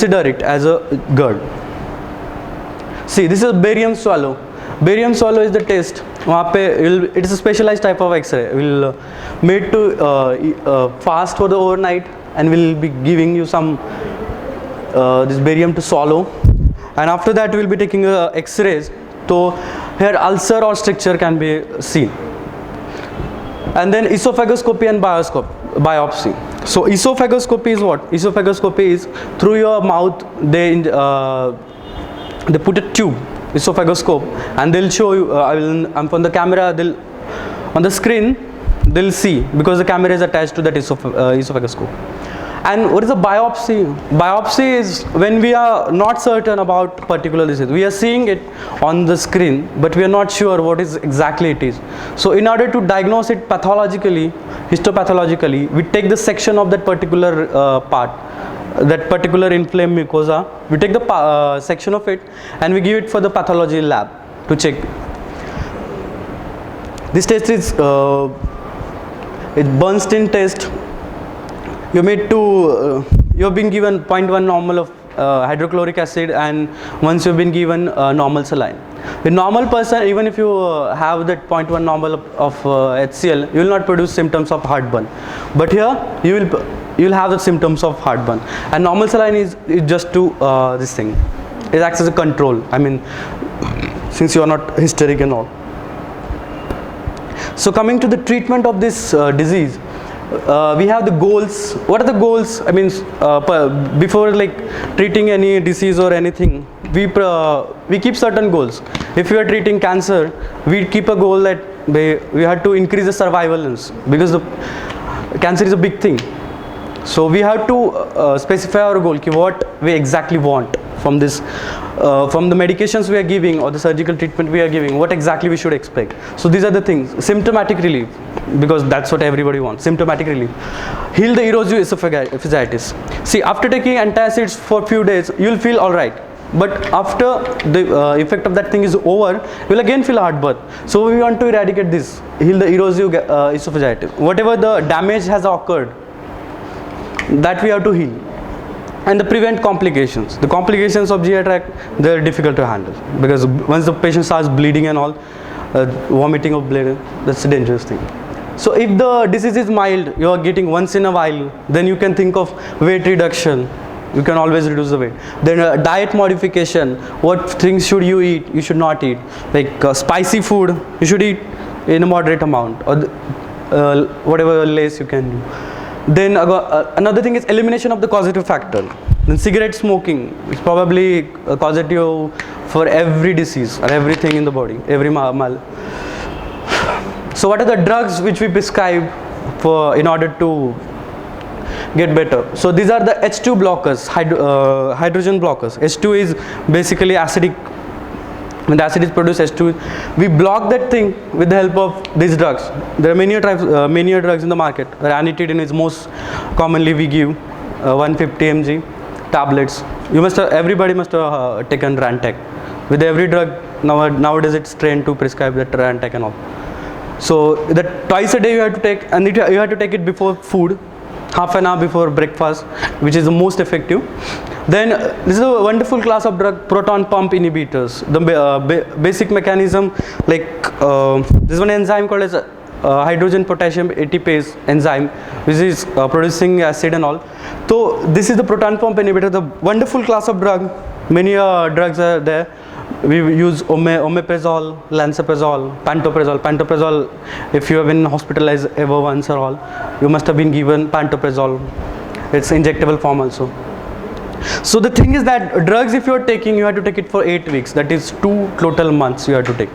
consider it as a GERD. See, this is barium swallow. Barium swallow is the test. वहाँ पे it is a specialized type of X-ray. Will made to fast for the overnight and will be giving you some this barium to swallow, and after that we will be taking X-rays. So here ulcer or stricture can be seen. And then esophagoscopy and biopsy. So esophagoscopy is what? Esophagoscopy is through your mouth they put a tube, esophagoscope, and they'll show you. I'm from the camera. They'll on the screen they'll see because the camera is attached to that esophagoscope. And what is a biopsy? Biopsy is when we are not certain about particular disease. We are seeing it on the screen, but we are not sure what is exactly it is. So in order to diagnose it pathologically, histopathologically, we take the section of that particular part, that particular inflamed mucosa. We take the section of it and we give it for the pathology lab to check. This test is Bernstein test. You have been given 0.1 normal of hydrochloric acid, and once you've been given normal saline. The normal person, even if you have that 0.1 normal of HCl, you will not produce symptoms of heartburn. But here you will have the symptoms of heartburn. And normal saline is just to this thing. It acts as a control. I mean, since you are not hysteric and all. So coming to the treatment of this disease. We have the goals. What are the goals? I mean, before like treating any disease or anything, we keep certain goals. If we are treating cancer, we keep a goal that we have to increase the survivalance because the cancer is a big thing. So we have to specify our goal, what we exactly want from this, from the medications we are giving or the surgical treatment we are giving, what exactly we should expect. So these are the things. Symptomatic relief, because that's what everybody wants, symptomatic relief. Heal the erosive esophagitis. See, after taking antacids for a few days, you will feel alright. But after the effect of that thing is over, you will again feel heartburn. So we want to eradicate this, heal the erosive esophagitis. Whatever the damage has occurred, that we have to heal. And the prevent complications. The complications of GI tract, they are difficult to handle because once the patient starts bleeding and all, vomiting of blood, that's a dangerous thing. So if the disease is mild, you are getting once in a while, then you can think of weight reduction. You can always reduce the weight. Then diet modification. What things should you eat? You should not eat. Like spicy food, you should eat in a moderate amount, or whatever less you can do. Then another thing is elimination of the causative factor. Then cigarette smoking is probably causative for every disease or everything in the body, every mal. So what are the drugs which we prescribe for in order to get better? So these are the H2 blockers, hydrogen blockers. H2 is basically acidic. When the acid is produced, H2, we block that thing with the help of these drugs. There are many drugs in the market. Ranitidine is most commonly we give 150 mg tablets. Everybody must have taken Rantac. With every drug nowadays it's trained to prescribe that Rantac and all. So that twice a day you have to take, and you have to take it before food, half an hour before breakfast, which is the most effective. Then this is a wonderful class of drug, proton pump inhibitors. The basic mechanism, like this one enzyme called as hydrogen potassium ATPase enzyme, which is producing acid and all. So this is the proton pump inhibitor, the wonderful class of drug. Many drugs are there. We use omeprazole, lansoprazole, pantoprazole. Pantoprazole, if you have been hospitalized ever once or all, you must have been given pantoprazole. It's injectable form also. So the thing is that drugs, if you are taking, you have to take it for 8 weeks. That is 2 total months you have to take.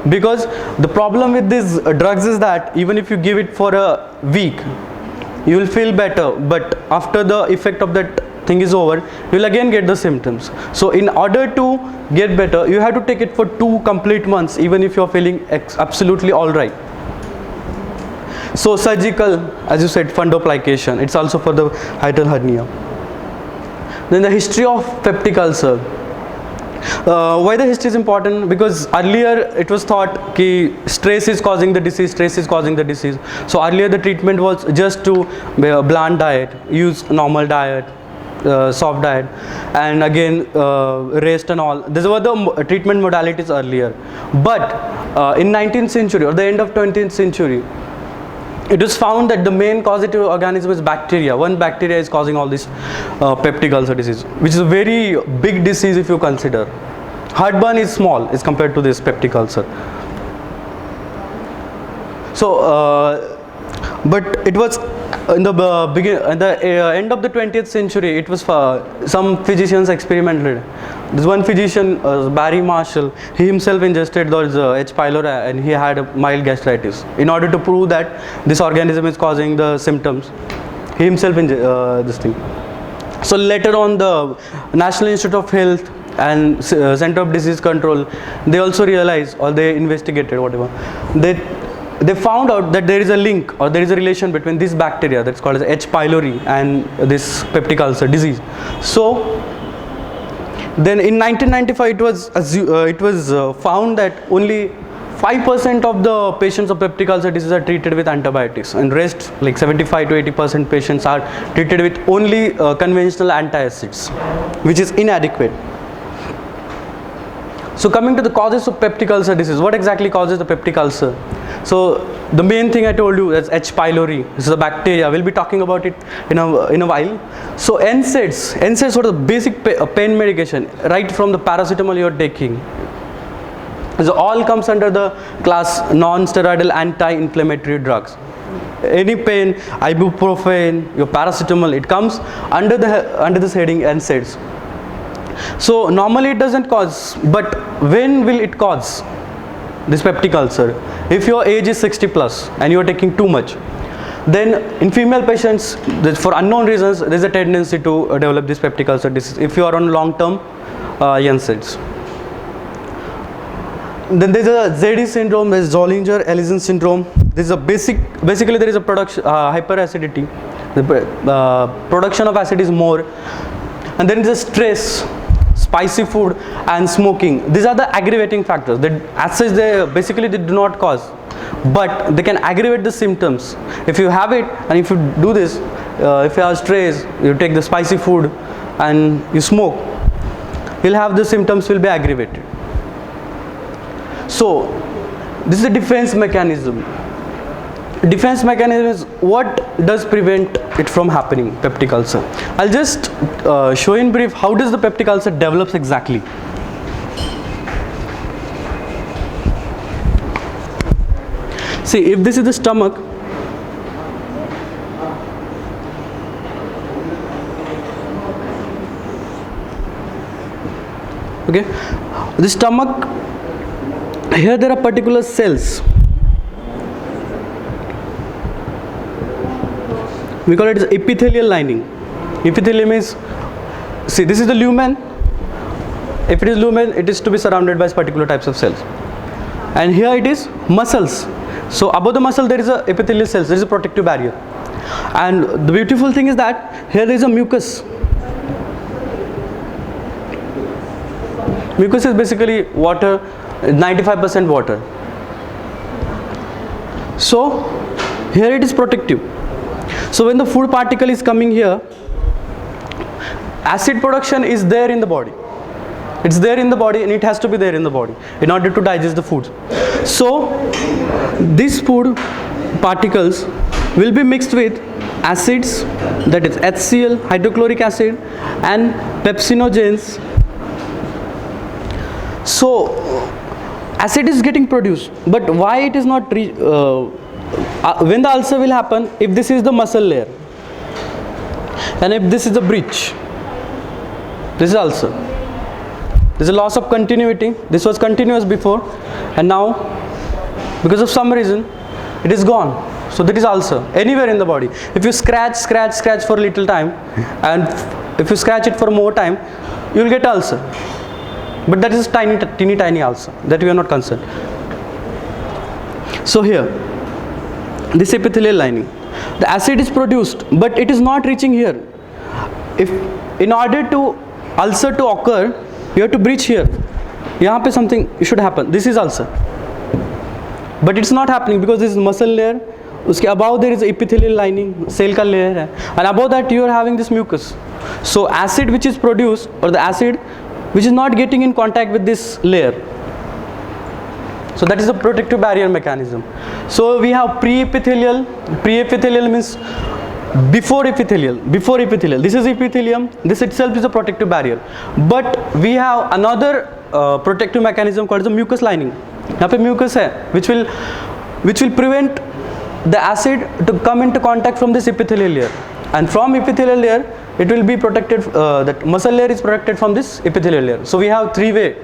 Because the problem with these drugs is that even if you give it for a week, you will feel better. But after the effect of that thing is over, you will again get the symptoms. So in order to get better, you have to take it for 2 complete months, even if you are feeling absolutely alright. So surgical, as you said, fundoplication. It's also for the hiatal hernia. Then the history of peptic ulcer. Why the history is important? Because earlier it was thought that stress is causing the disease, stress is causing the disease. So earlier the treatment was just to bland diet, use normal diet, soft diet, and again rest and all. These were the treatment modalities earlier. But in 19th century or the end of 20th century, it was found that the main causative organism is bacteria. One bacteria is causing all this peptic ulcer disease, which is a very big disease if you consider. Heartburn is small as compared to this peptic ulcer. So, but it was in the end of the 20th century. It was some physicians experimented. This one physician, Barry Marshall, he himself ingested those H. pylori, and he had a mild gastritis. In order to prove that this organism is causing the symptoms, he himself this thing. So later on, the National Institute of Health and Center of Disease Control, they also realized, or they investigated, whatever. They found out that there is a link or there is a relation between this bacteria that's called as H. pylori and this peptic ulcer disease. So then in 1995 it was found that only 5% of the patients of peptic ulcer disease are treated with antibiotics, and rest, like 75 to 80% patients, are treated with only conventional antacids, which is inadequate. So coming to the causes of peptic ulcer disease, what exactly causes the peptic ulcer? So the main thing I told you is H. pylori. This is a bacteria. We'll be talking about it in a while. So NSAIDs are the basic pain medication, right from the paracetamol you're taking. So all comes under the class non-steroidal anti-inflammatory drugs. Any pain, ibuprofen, your paracetamol, it comes under this heading NSAIDs. So normally it doesn't cause, but when will it cause this peptic ulcer? If your age is 60 plus and you are taking too much, then in female patients, for unknown reasons, there is a tendency to develop this peptic ulcer disease if you are on long-term NSAIDs. Then there is a ZD syndrome, there is Zollinger-Ellison syndrome. This is a basically there is a hyperacidity. The production of acid is more, and then there is a stress, spicy food, and smoking. These are the aggravating factors. As such, they do not cause, but they can aggravate the symptoms. If you have it, and if you do this, if you have stress, you take the spicy food, and you smoke, you'll have the symptoms will be aggravated. So this is a defense mechanism. Defense mechanism is what does prevent it from happening, peptic ulcer. I'll just show in brief how does the peptic ulcer develops exactly. See, if this is the stomach, okay, the stomach, here there are particular cells. We call it as epithelial lining. Epithelium is, see, this is the lumen. If it is lumen, it is to be surrounded by particular types of cells. And here it is muscles. So above the muscle there is a epithelial cells, there is a protective barrier. And the beautiful thing is that here there is a mucus. Mucus is basically water, 95% water. So here it is protective. So when the food particle is coming here, acid production is there in the body. It's there in the body, and it has to be there in the body in order to digest the food. So these food particles will be mixed with acids, that is HCl, hydrochloric acid, and pepsinogens. So acid is getting produced, but why it is not when the ulcer will happen, if this is the muscle layer and if this is the breach, this is ulcer. There is a loss of continuity. This was continuous before, and now because of some reason it is gone. So that is ulcer anywhere in the body. If you scratch for a little time, and if you scratch it for more time, you will get ulcer. But that is tiny ulcer that we are not concerned. So here, this epithelial lining, the acid is produced, but it is not reaching here. If in order to ulcer to occur, you have to breach here. यहाँ पे something should happen. This is ulcer, but it's not happening because this is muscle layer उसके above there is epithelial lining, cell का layer है, and above that you are having this mucus. So acid which is produced, or the acid which is not getting in contact with this layer, so that is the protective barrier mechanism. So we have pre-epithelial. Pre-epithelial means before epithelial. Before epithelial, this is epithelium, this itself is a protective barrier, but we have another protective mechanism called the mucus lining. यहाँ पे mucus है which will prevent the acid to come into contact from this epithelial layer, and from epithelial layer it will be protected, that muscle layer is protected from this epithelial layer. So we have three way: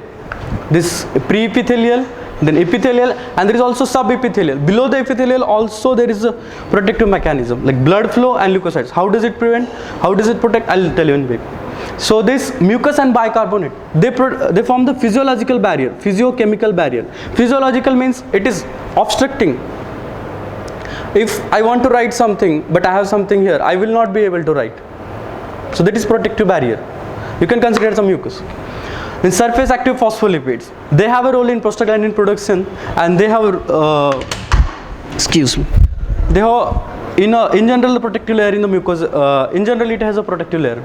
this pre-epithelial, then epithelial, and there is also sub-epithelial. Below the epithelial also there is a protective mechanism like blood flow and leukocytes. How does it prevent? How does it protect? I'll tell you in a bit. So this mucus and bicarbonate, they form the physiological barrier, physiochemical barrier. Physiological means it is obstructing. If I want to write something but I have something here, I will not be able to write. So that is protective barrier. You can consider some mucus. In surface active phospholipids, they have a role in prostaglandin production, and they have they have in general the protective layer in the mucosa. In general it has a protective layer.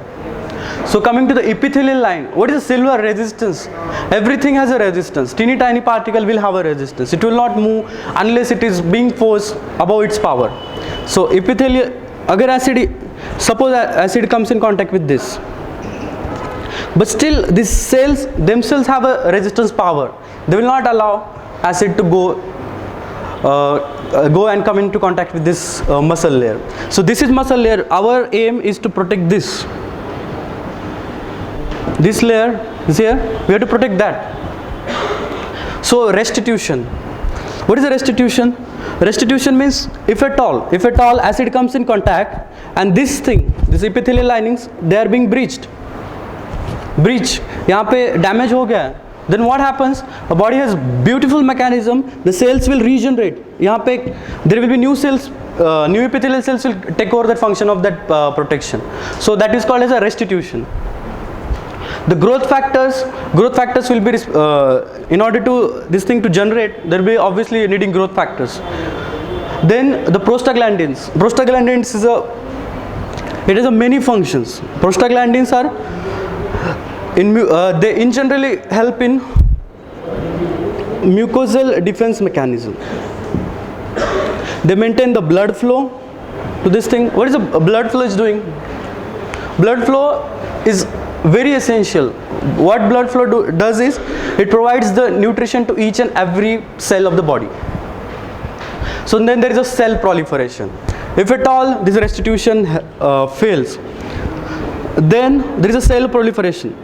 So coming to the epithelial line, what is the cellular resistance? Everything has a resistance. Teeny tiny particle will have a resistance. It will not move unless it is being forced above its power. So epithelial, agar acid, suppose acid comes in contact with this, but still these cells themselves have a resistance power. They will not allow acid to go and come into contact with this muscle layer. So this is muscle layer. Our aim is to protect this. This layer is here. We have to protect that. So restitution. What is the restitution? Restitution means if at all acid comes in contact and this thing, this epithelial linings, they are being breached. Breach, यहाँ पे damage हो गया है. Then what happens? The body has beautiful mechanism. The cells will regenerate. यहाँ पे there will be new cells, new epithelial cells will take over that function of that protection. So that is called as a restitution. The growth factors will be in order to this thing to generate, there will be obviously needing growth factors. Then the prostaglandins. Prostaglandins is it has a many functions. Prostaglandins are they in generally help in mucosal defense mechanism. They maintain the blood flow to this thing. What is the blood flow is doing? Blood flow is very essential. What blood flow does is it provides the nutrition to each and every cell of the body. So then there is a cell proliferation. If at all this restitution fails, then there is a cell proliferation.